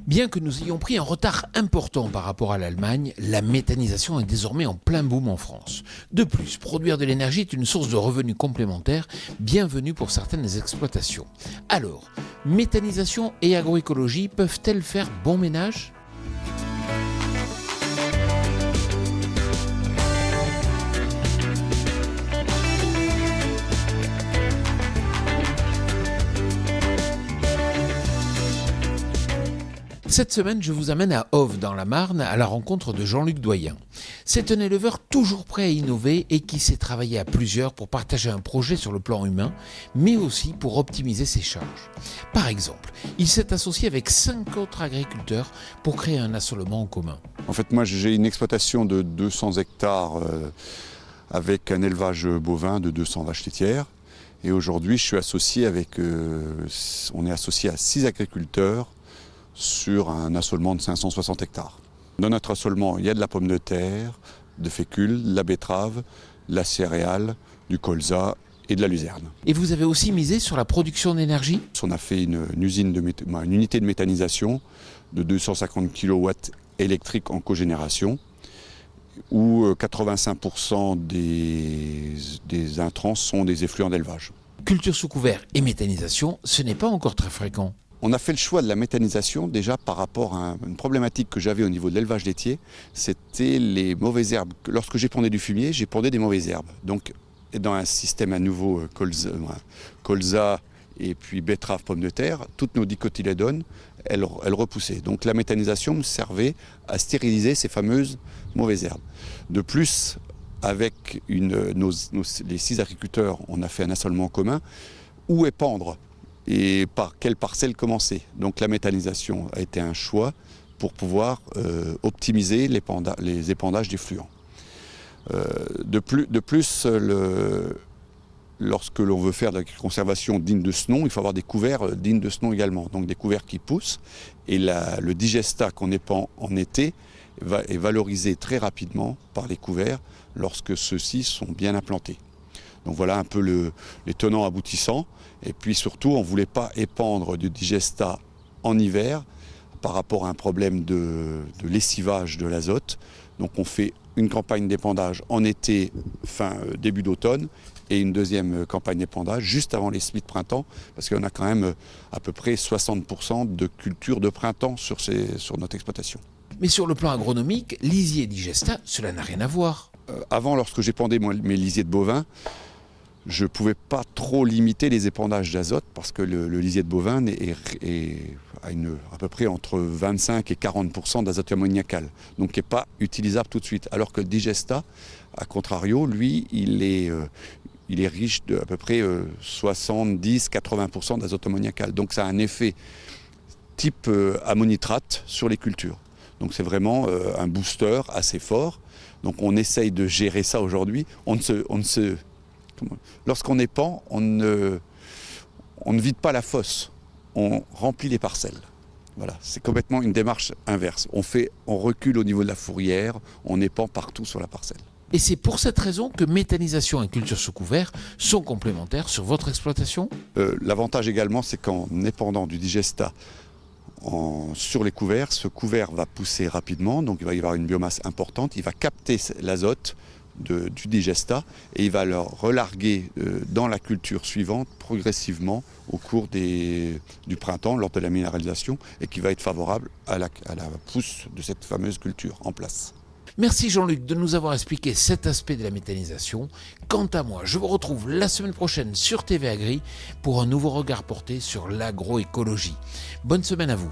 Bien que nous ayons pris un retard important par rapport à l'Allemagne, la méthanisation est désormais en plein boom en France. De plus, produire de l'énergie est une source de revenus complémentaires bienvenue pour certaines exploitations. Alors, méthanisation et agroécologie peuvent-elles faire bon ménage ? Cette semaine, je vous amène à Auve, dans la Marne, à la rencontre de Jean-Luc Doyen. C'est un éleveur toujours prêt à innover et qui sait travailler à plusieurs pour partager un projet sur le plan humain, mais aussi pour optimiser ses charges. Par exemple, il s'est associé avec 5 autres agriculteurs pour créer un assolement en commun. En fait, moi, j'ai une exploitation de 200 hectares avec un élevage bovin de 200 vaches laitières. Et aujourd'hui, je suis associé on est associé à 6 agriculteurs sur un assolement de 560 hectares. Dans notre assolement, il y a de la pomme de terre, de fécule, de la betterave, de la céréale, du colza et de la luzerne. Et vous avez aussi misé sur la production d'énergie ? On a fait une unité de méthanisation de 250 kW électrique en cogénération, où 85% des intrants sont des effluents d'élevage. Culture sous couvert et méthanisation, ce n'est pas encore très fréquent. On a fait le choix de la méthanisation déjà par rapport à une problématique que j'avais au niveau de l'élevage laitier, c'était les mauvaises herbes. Lorsque j'épandais du fumier, j'épandais des mauvaises herbes. Donc dans un système à nouveau colza et puis betterave, pomme de terre, toutes nos dicotylédones, elles repoussaient. Donc la méthanisation me servait à stériliser ces fameuses mauvaises herbes. De plus, avec les 6 agriculteurs, on a fait un assolement commun. Où épandre ? Et par quelle parcelle commencer. Donc la méthanisation a été un choix pour pouvoir optimiser les épandages d'effluents. De plus, lorsque l'on veut faire de la conservation digne de ce nom, il faut avoir des couverts dignes de ce nom également. Donc des couverts qui poussent. Et le digestat qu'on épand en été est valorisé très rapidement par les couverts lorsque ceux-ci sont bien implantés. Donc voilà un peu les tenants aboutissants. Et puis surtout, on ne voulait pas épandre du digestat en hiver par rapport à un problème de lessivage de l'azote. Donc on fait une campagne d'épandage en été, début d'automne, et une deuxième campagne d'épandage juste avant les semis de printemps, parce qu'on a quand même à peu près 60% de culture de printemps sur notre exploitation. Mais sur le plan agronomique, lisier et digestat, cela n'a rien à voir. Avant, lorsque j'épandais mes lisiers de bovins, je ne pouvais pas trop limiter les épandages d'azote parce que le lisier de bovin a à peu près entre 25 et 40% d'azote ammoniacal, donc qui n'est pas utilisable tout de suite. Alors que le digestat, à contrario, lui, il est riche de à peu près 70-80% d'azote ammoniacal. Donc ça a un effet type ammonitrate sur les cultures. Donc c'est vraiment un booster assez fort. Donc on essaye de gérer ça aujourd'hui. Lorsqu'on épand, on ne vide pas la fosse, on remplit les parcelles. Voilà, c'est complètement une démarche inverse. On recule au niveau de la fourrière, on épand partout sur la parcelle. Et c'est pour cette raison que méthanisation et culture sous couvert sont complémentaires sur votre exploitation ? L'avantage également, c'est qu'en épandant du digestat sur les couverts, ce couvert va pousser rapidement, donc il va y avoir une biomasse importante, il va capter l'azote du digestat et il va le relarguer dans la culture suivante progressivement au cours du printemps lors de la minéralisation et qui va être favorable à la pousse de cette fameuse culture en place. Merci Jean-Luc de nous avoir expliqué cet aspect de la méthanisation. Quant à moi, je vous retrouve la semaine prochaine sur TV Agri pour un nouveau regard porté sur l'agroécologie. Bonne semaine à vous.